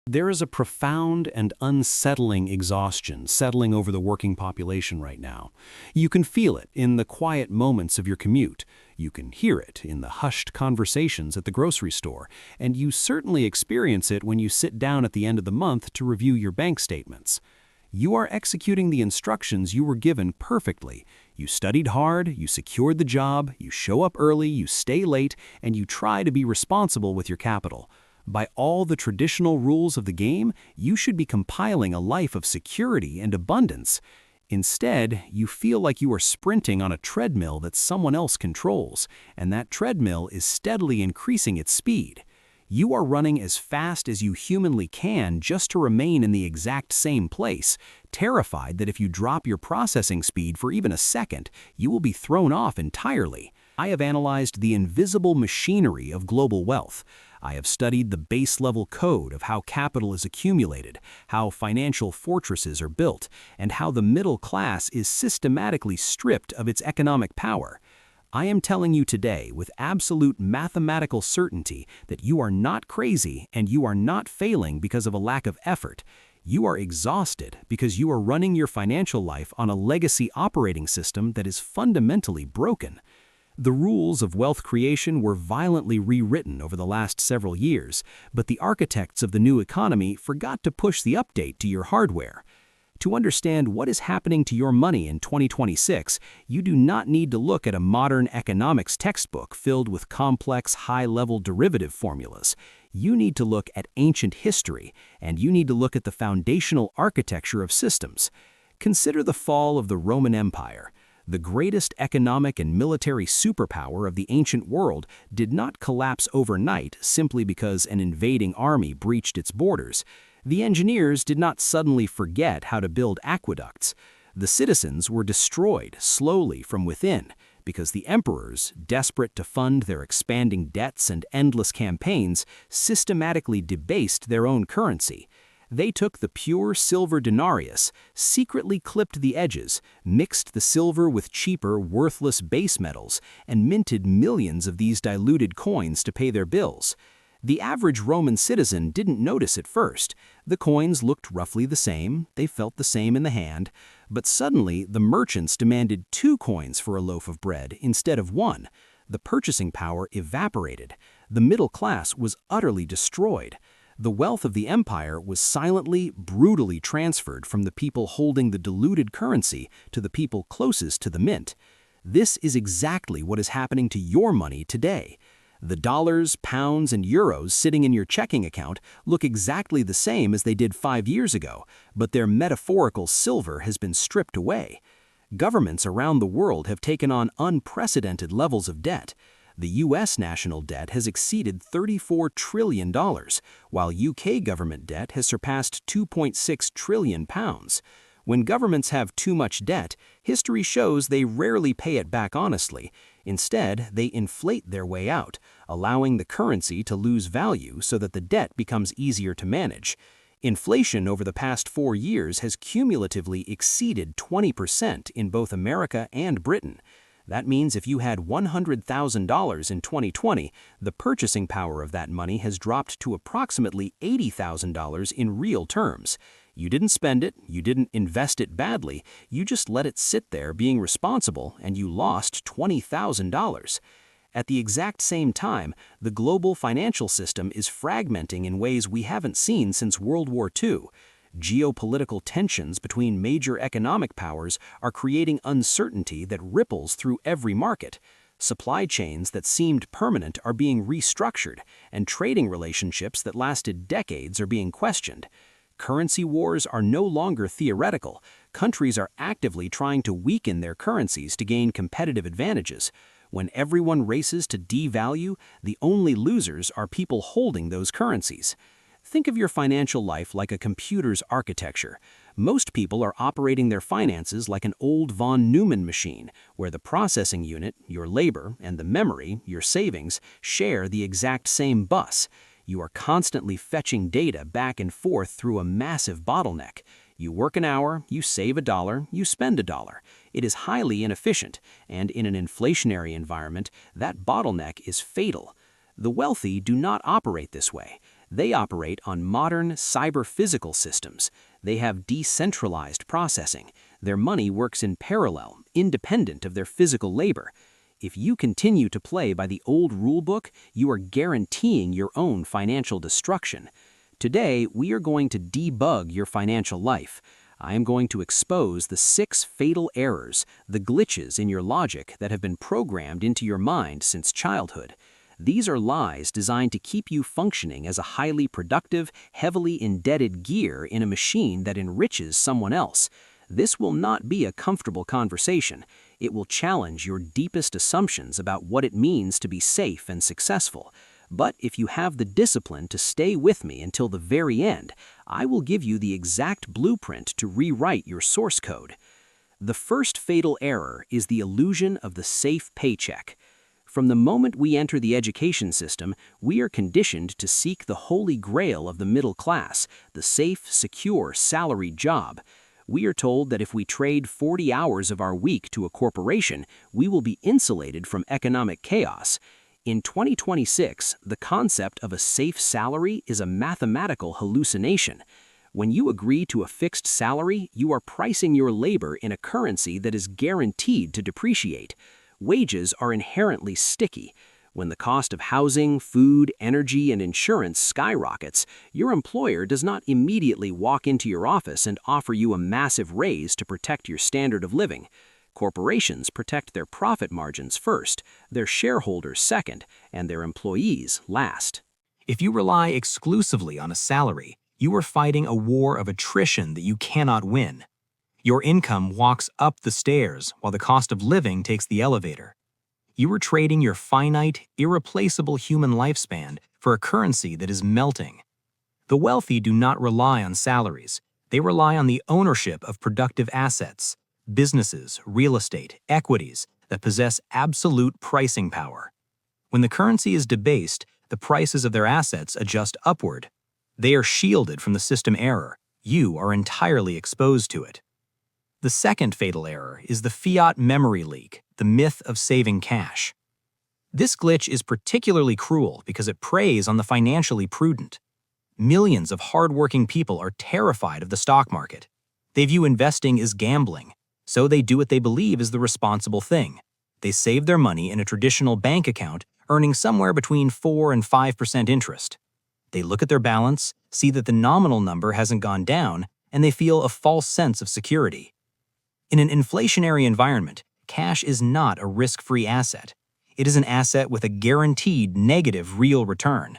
There is a profound and unsettling exhaustion settling over the working population right now. You can feel it in the quiet moments of your commute. You can hear it in the hushed conversations at the grocery store. And you certainly experience it when you sit down at the end of the month to review your bank statements. You are executing the instructions you were given perfectly. You studied hard, you secured the job, you show up early, you stay late, and you try to be responsible with your capital. By all the traditional rules of the game, you should be compiling a life of security and abundance. Instead, you feel like you are sprinting on a treadmill that someone else controls, and that treadmill is steadily increasing its speed. You are running as fast as you humanly can just to remain in the exact same place, terrified that if you drop your processing speed for even a second, you will be thrown off entirely. I have analyzed the invisible machinery of global wealth. I have studied the base-level code of how capital is accumulated, how financial fortresses are built, and how the middle class is systematically stripped of its economic power. I am telling you today with absolute mathematical certainty that you are not crazy and you are not failing because of a lack of effort. You are exhausted because you are running your financial life on a legacy operating system that is fundamentally broken. The rules of wealth creation were violently rewritten over the last several years, but the architects of the new economy forgot to push the update to your hardware. To understand what is happening to your money in 2026, you do not need to look at a modern economics textbook filled with complex, high-level derivative formulas. You need to look at ancient history, and you need to look at the foundational architecture of systems. Consider the fall of the Roman Empire. The greatest economic and military superpower of the ancient world did not collapse overnight simply because an invading army breached its borders. The engineers did not suddenly forget how to build aqueducts. The citizens were destroyed slowly from within because the emperors, desperate to fund their expanding debts and endless campaigns, systematically debased their own currency. They took the pure silver denarius, secretly clipped the edges, mixed the silver with cheaper, worthless base metals, and minted millions of these diluted coins to pay their bills. The average Roman citizen didn't notice at first. The coins looked roughly the same, they felt the same in the hand, but suddenly the merchants demanded 2 coins for a loaf of bread instead of 1. The purchasing power evaporated. The middle class was utterly destroyed. The wealth of the empire was silently, brutally transferred from the people holding the diluted currency to the people closest to the mint. This is exactly what is happening to your money today. The dollars, pounds, and euros sitting in your checking account look exactly the same as they did 5 years ago, but their metaphorical silver has been stripped away. Governments around the world have taken on unprecedented levels of debt. The U.S. national debt has exceeded $34 trillion, while UK government debt has surpassed £2.6 trillion. When governments have too much debt, history shows they rarely pay it back honestly. Instead, they inflate their way out, allowing the currency to lose value so that the debt becomes easier to manage. Inflation over the past 4 years has cumulatively exceeded 20% in both America and Britain. That means if you had $100,000 in 2020, the purchasing power of that money has dropped to approximately $80,000 in real terms. You didn't spend it, you didn't invest it badly, you just let it sit there being responsible and you lost $20,000. At the exact same time, the global financial system is fragmenting in ways we haven't seen since World War II. Geopolitical tensions between major economic powers are creating uncertainty that ripples through every market. Supply chains that seemed permanent are being restructured, and trading relationships that lasted decades are being questioned. Currency wars are no longer theoretical. Countries are actively trying to weaken their currencies to gain competitive advantages. When everyone races to devalue, the only losers are people holding those currencies. Think of your financial life like a computer's architecture. Most people are operating their finances like an old von Neumann machine, where the processing unit, your labor, and the memory, your savings, share the exact same bus. You are constantly fetching data back and forth through a massive bottleneck. You work an hour, you save $1, you spend $1. It is highly inefficient, and in an inflationary environment, that bottleneck is fatal. The wealthy do not operate this way. They operate on modern cyber-physical systems. They have decentralized processing. Their money works in parallel, independent of their physical labor. If you continue to play by the old rulebook, you are guaranteeing your own financial destruction. Today, we are going to debug your financial life. I am going to expose the 6 fatal errors, the glitches in your logic that have been programmed into your mind since childhood. These are lies designed to keep you functioning as a highly productive, heavily indebted gear in a machine that enriches someone else. This will not be a comfortable conversation. It will challenge your deepest assumptions about what it means to be safe and successful. But if you have the discipline to stay with me until the very end, I will give you the exact blueprint to rewrite your source code. The first fatal error is the illusion of the safe paycheck. From the moment we enter the education system, we are conditioned to seek the holy grail of the middle class, the safe, secure, salaried job. We are told that if we trade 40 hours of our week to a corporation, we will be insulated from economic chaos. In 2026, the concept of a safe salary is a mathematical hallucination. When you agree to a fixed salary, you are pricing your labor in a currency that is guaranteed to depreciate. Wages are inherently sticky. When the cost of housing, food, energy, and insurance skyrockets, your employer does not immediately walk into your office and offer you a massive raise to protect your standard of living. Corporations protect their profit margins first, their shareholders second, and their employees last. If you rely exclusively on a salary, you are fighting a war of attrition that you cannot win. Your income walks up the stairs while the cost of living takes the elevator. You are trading your finite, irreplaceable human lifespan for a currency that is melting. The wealthy do not rely on salaries. They rely on the ownership of productive assets, businesses, real estate, equities that possess absolute pricing power. When the currency is debased, the prices of their assets adjust upward. They are shielded from the system error. You are entirely exposed to it. The second fatal error is the fiat memory leak, the myth of saving cash. This glitch is particularly cruel because it preys on the financially prudent. Millions of hardworking people are terrified of the stock market. They view investing as gambling, so they do what they believe is the responsible thing. They save their money in a traditional bank account, earning somewhere between 4 and 5% interest. They look at their balance, see that the nominal number hasn't gone down, and they feel a false sense of security. In an inflationary environment, cash is not a risk-free asset. It is an asset with a guaranteed negative real return.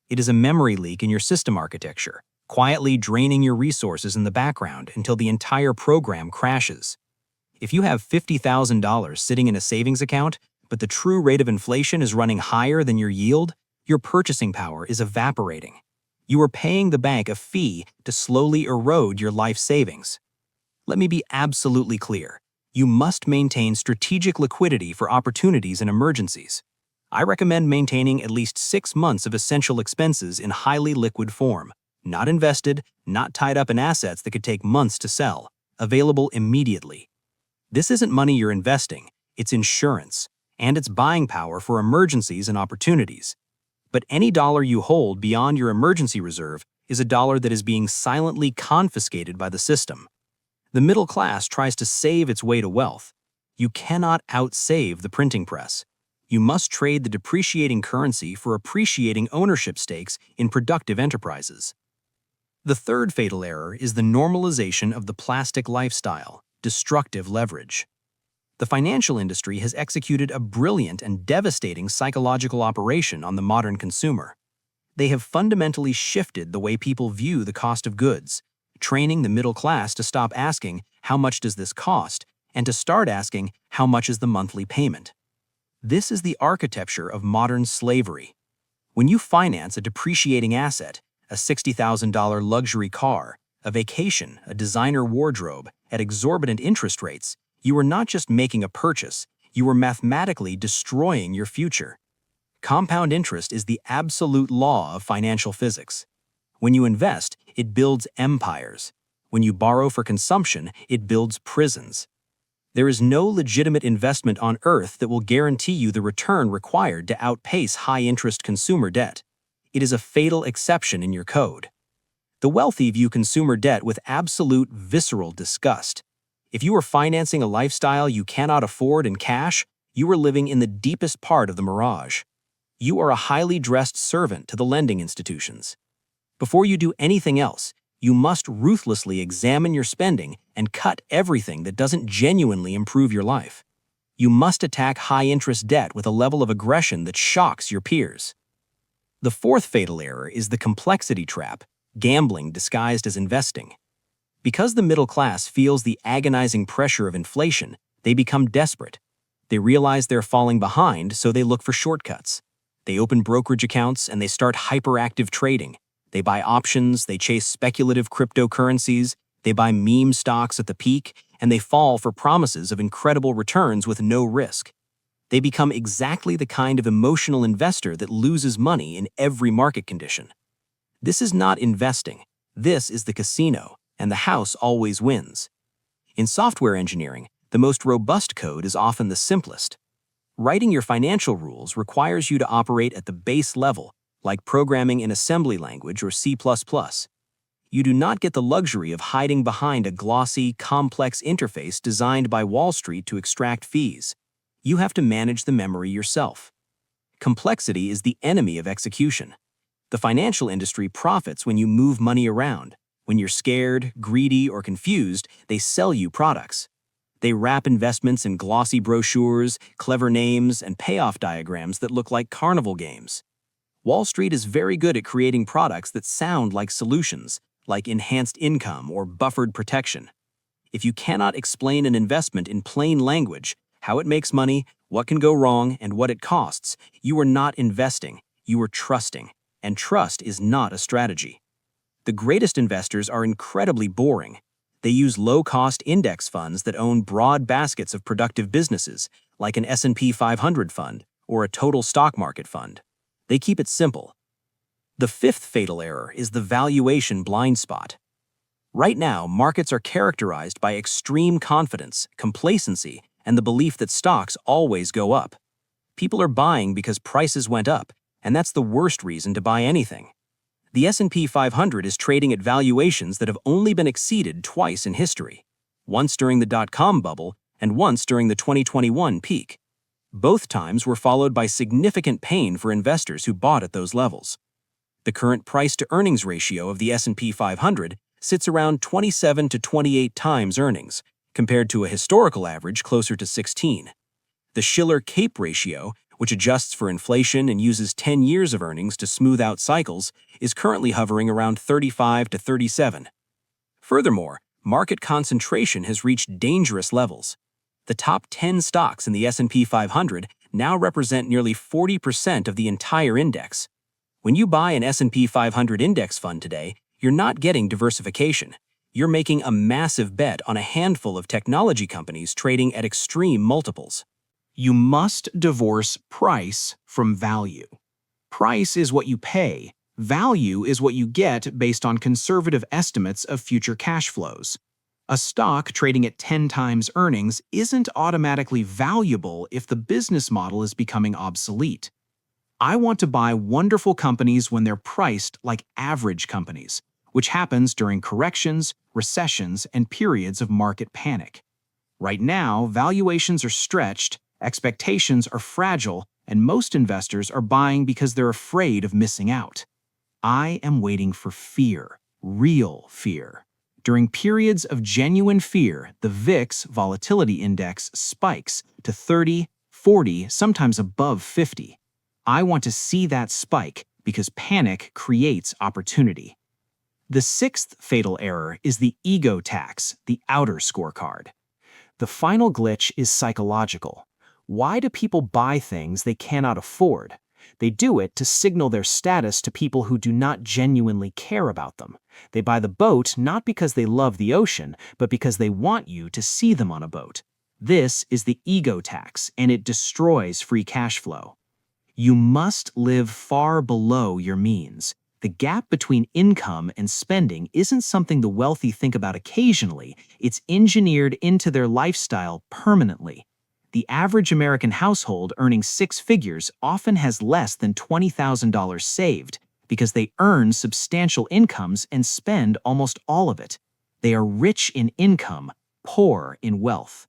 It is a memory leak in your system architecture, quietly draining your resources in the background until the entire program crashes. If you have $50,000 sitting in a savings account, but the true rate of inflation is running higher than your yield, your purchasing power is evaporating. You are paying the bank a fee to slowly erode your life savings. Let me be absolutely clear. You must maintain strategic liquidity for opportunities and emergencies. I recommend maintaining at least 6 months of essential expenses in highly liquid form, not invested, not tied up in assets that could take months to sell, available immediately. This isn't money you're investing, it's insurance, and it's buying power for emergencies and opportunities. But any dollar you hold beyond your emergency reserve is a dollar that is being silently confiscated by the system. The middle class tries to save its way to wealth. You cannot outsave the printing press. You must trade the depreciating currency for appreciating ownership stakes in productive enterprises. The third fatal error is the normalization of the plastic lifestyle, destructive leverage. The financial industry has executed a brilliant and devastating psychological operation on the modern consumer. They have fundamentally shifted the way people view the cost of goods, training the middle class to stop asking, "How much does this cost?" and to start asking, "How much is the monthly payment?" This is the architecture of modern slavery. When you finance a depreciating asset, a $60,000 luxury car, a vacation, a designer wardrobe, at exorbitant interest rates, you are not just making a purchase, you are mathematically destroying your future. Compound interest is the absolute law of financial physics. When you invest, it builds empires. When you borrow for consumption, it builds prisons. There is no legitimate investment on earth that will guarantee you the return required to outpace high-interest consumer debt. It is a fatal exception in your code. The wealthy view consumer debt with absolute visceral disgust. If you are financing a lifestyle you cannot afford in cash, you are living in the deepest part of the mirage. You are a highly dressed servant to the lending institutions. Before you do anything else, you must ruthlessly examine your spending and cut everything that doesn't genuinely improve your life. You must attack high-interest debt with a level of aggression that shocks your peers. The fourth fatal error is the complexity trap, gambling disguised as investing. Because the middle class feels the agonizing pressure of inflation, they become desperate. They realize they're falling behind, so they look for shortcuts. They open brokerage accounts and they start hyperactive trading. They buy options, they chase speculative cryptocurrencies, they buy meme stocks at the peak, and they fall for promises of incredible returns with no risk. They become exactly the kind of emotional investor that loses money in every market condition. This is not investing. This is the casino, and the house always wins. In software engineering, the most robust code is often the simplest. Writing your financial rules requires you to operate at the base level, like programming in assembly language or C++. You do not get the luxury of hiding behind a glossy, complex interface designed by Wall Street to extract fees. You have to manage the memory yourself. Complexity is the enemy of execution. The financial industry profits when you move money around. When you're scared, greedy, or confused, they sell you products. They wrap investments in glossy brochures, clever names, and payoff diagrams that look like carnival games. Wall Street is very good at creating products that sound like solutions, like enhanced income or buffered protection. If you cannot explain an investment in plain language, how it makes money, what can go wrong, and what it costs, you are not investing, you are trusting, and trust is not a strategy. The greatest investors are incredibly boring. They use low-cost index funds that own broad baskets of productive businesses, like an S&P 500 fund or a total stock market fund. They keep it simple. The fifth fatal error is the valuation blind spot. Right now, markets are characterized by extreme confidence, complacency, and the belief that stocks always go up. People are buying because prices went up, and that's the worst reason to buy anything. The S&P 500 is trading at valuations that have only been exceeded twice in history, once during the dot-com bubble and once during the 2021 peak. Both times were followed by significant pain for investors who bought at those levels. The current price-to-earnings ratio of the S&P 500 sits around 27 to 28 times earnings, compared to a historical average closer to 16. The Shiller-Cape ratio, which adjusts for inflation and uses 10 years of earnings to smooth out cycles, is currently hovering around 35 to 37. Furthermore, market concentration has reached dangerous levels. The top 10 stocks in the S&P 500 now represent nearly 40% of the entire index. When you buy an S&P 500 index fund today, you're not getting diversification. You're making a massive bet on a handful of technology companies trading at extreme multiples. You must divorce price from value. Price is what you pay. Value is what you get based on conservative estimates of future cash flows. A stock trading at 10 times earnings isn't automatically valuable if the business model is becoming obsolete. I want to buy wonderful companies when they're priced like average companies, which happens during corrections, recessions, and periods of market panic. Right now, valuations are stretched, expectations are fragile, and most investors are buying because they're afraid of missing out. I am waiting for fear, real fear. During periods of genuine fear, the VIX volatility index spikes to 30, 40, sometimes above 50. I want to see that spike because panic creates opportunity. The sixth fatal error is the ego tax, the outer scorecard. The final glitch is psychological. Why do people buy things they cannot afford? They do it to signal their status to people who do not genuinely care about them. They buy the boat not because they love the ocean, but because they want you to see them on a boat. This is the ego tax, and it destroys free cash flow. You must live far below your means. The gap between income and spending isn't something the wealthy think about occasionally, it's engineered into their lifestyle permanently. The average American household earning six figures often has less than $20,000 saved. because they earn substantial incomes and spend almost all of it. They are rich in income, poor in wealth.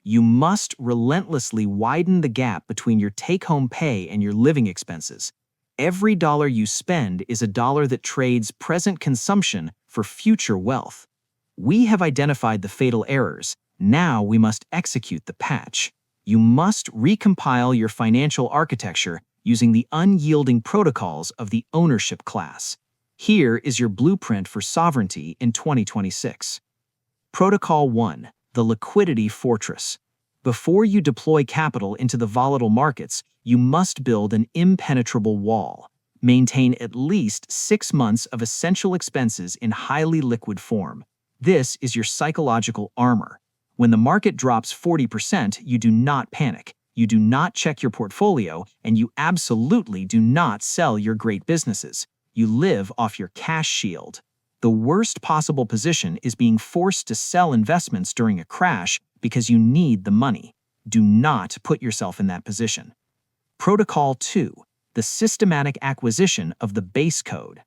You must relentlessly widen the gap between your take-home pay and your living expenses. Every dollar you spend is a dollar that trades present consumption for future wealth. We have identified the fatal errors. Now we must execute the patch. You must recompile your financial architecture using the unyielding protocols of the ownership class. Here is your blueprint for sovereignty in 2026. Protocol 1. The Liquidity Fortress. Before you deploy capital into the volatile markets, you must build an impenetrable wall. Maintain at least 6 months of essential expenses in highly liquid form. This is your psychological armor. When the market drops 40%, you do not panic. You do not check your portfolio, and you absolutely do not sell your great businesses. You live off your cash shield. The worst possible position is being forced to sell investments during a crash because you need the money. Do not put yourself in that position. Protocol 2. The systematic acquisition of the base code.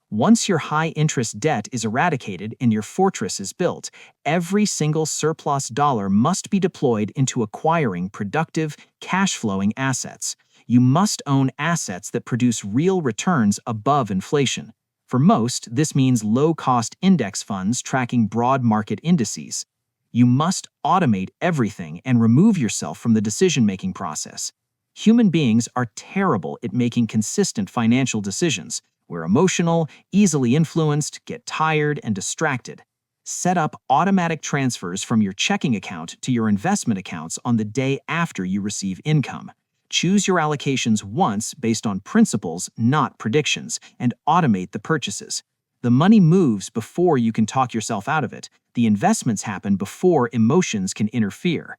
Once your high-interest debt is eradicated and your fortress is built, every single surplus dollar must be deployed into acquiring productive, cash-flowing assets. You must own assets that produce real returns above inflation. For most, this means low-cost index funds tracking broad market indices. You must automate everything and remove yourself from the decision-making process. Human beings are terrible at making consistent financial decisions. We're emotional, easily influenced, get tired, and distracted. Set up automatic transfers from your checking account to your investment accounts on the day after you receive income. Choose your allocations once based on principles, not predictions, and automate the purchases. The money moves before you can talk yourself out of it. The investments happen before emotions can interfere.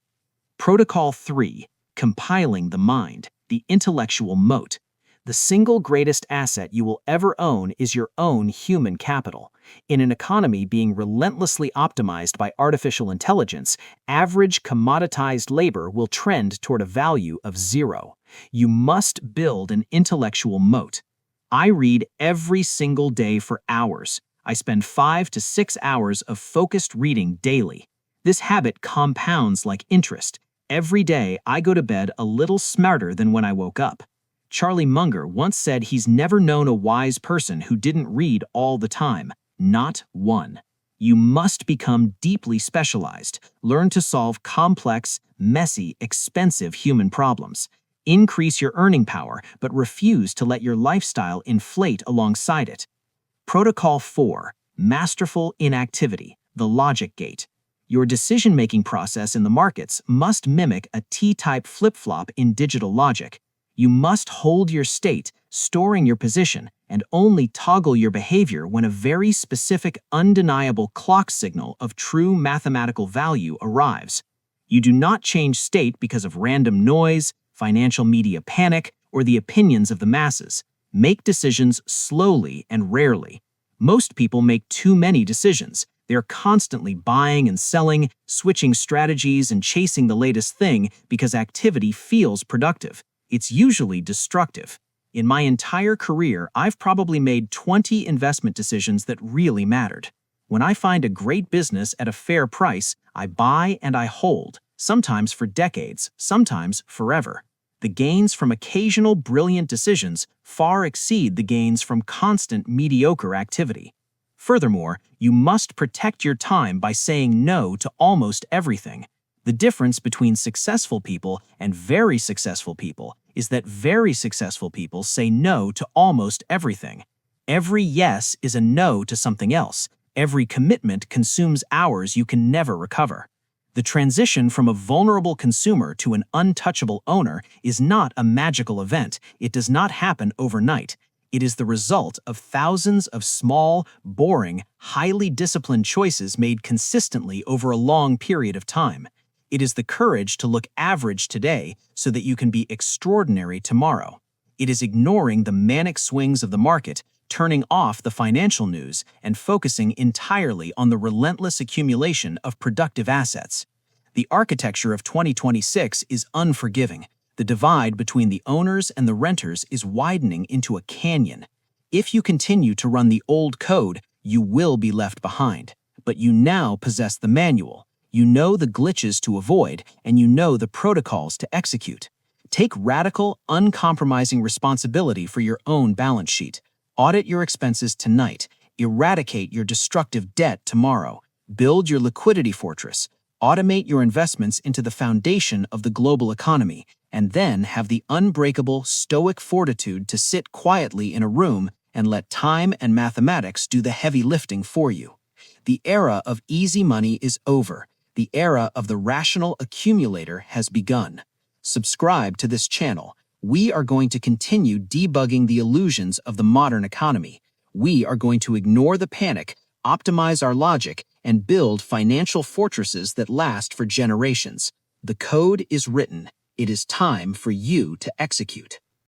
Protocol 3. Compiling the mind, the intellectual moat. The single greatest asset you will ever own is your own human capital. In an economy being relentlessly optimized by artificial intelligence, average commoditized labor will trend toward a value of 0. You must build an intellectual moat. I read every single day for hours. I spend 5 to 6 hours of focused reading daily. This habit compounds like interest. Every day I go to bed a little smarter than when I woke up. Charlie Munger once said he's never known a wise person who didn't read all the time. Not one. You must become deeply specialized. Learn to solve complex, messy, expensive human problems. Increase your earning power, but refuse to let your lifestyle inflate alongside it. Protocol 4. Masterful inactivity, the logic gate. Your decision-making process in the markets must mimic a T-type flip-flop in digital logic. You must hold your state, storing your position, and only toggle your behavior when a very specific, undeniable clock signal of true mathematical value arrives. You do not change state because of random noise, financial media panic, or the opinions of the masses. Make decisions slowly and rarely. Most people make too many decisions. They're constantly buying and selling, switching strategies, and chasing the latest thing because activity feels productive. It's usually destructive. In my entire career, I've probably made 20 investment decisions that really mattered. When I find a great business at a fair price, I buy and I hold, sometimes for decades, sometimes forever. The gains from occasional brilliant decisions far exceed the gains from constant mediocre activity. Furthermore, you must protect your time by saying no to almost everything. The difference between successful people and very successful people is that very successful people say no to almost everything. Every yes is a no to something else. Every commitment consumes hours you can never recover. The transition from a vulnerable consumer to an untouchable owner is not a magical event. It does not happen overnight. It is the result of thousands of small, boring, highly disciplined choices made consistently over a long period of time. It is the courage to look average today so that you can be extraordinary tomorrow. It is ignoring the manic swings of the market, turning off the financial news, and focusing entirely on the relentless accumulation of productive assets. The architecture of 2026 is unforgiving. The divide between the owners and the renters is widening into a canyon. If you continue to run the old code, you will be left behind. But you now possess the manual. You know the glitches to avoid, and you know the protocols to execute. Take radical, uncompromising responsibility for your own balance sheet. Audit your expenses tonight. Eradicate your destructive debt tomorrow. Build your liquidity fortress. Automate your investments into the foundation of the global economy, and then have the unbreakable, stoic fortitude to sit quietly in a room and let time and mathematics do the heavy lifting for you. The era of easy money is over. The era of the rational accumulator has begun. Subscribe to this channel. We are going to continue debugging the illusions of the modern economy. We are going to ignore the panic, optimize our logic, and build financial fortresses that last for generations. The code is written. It is time for you to execute.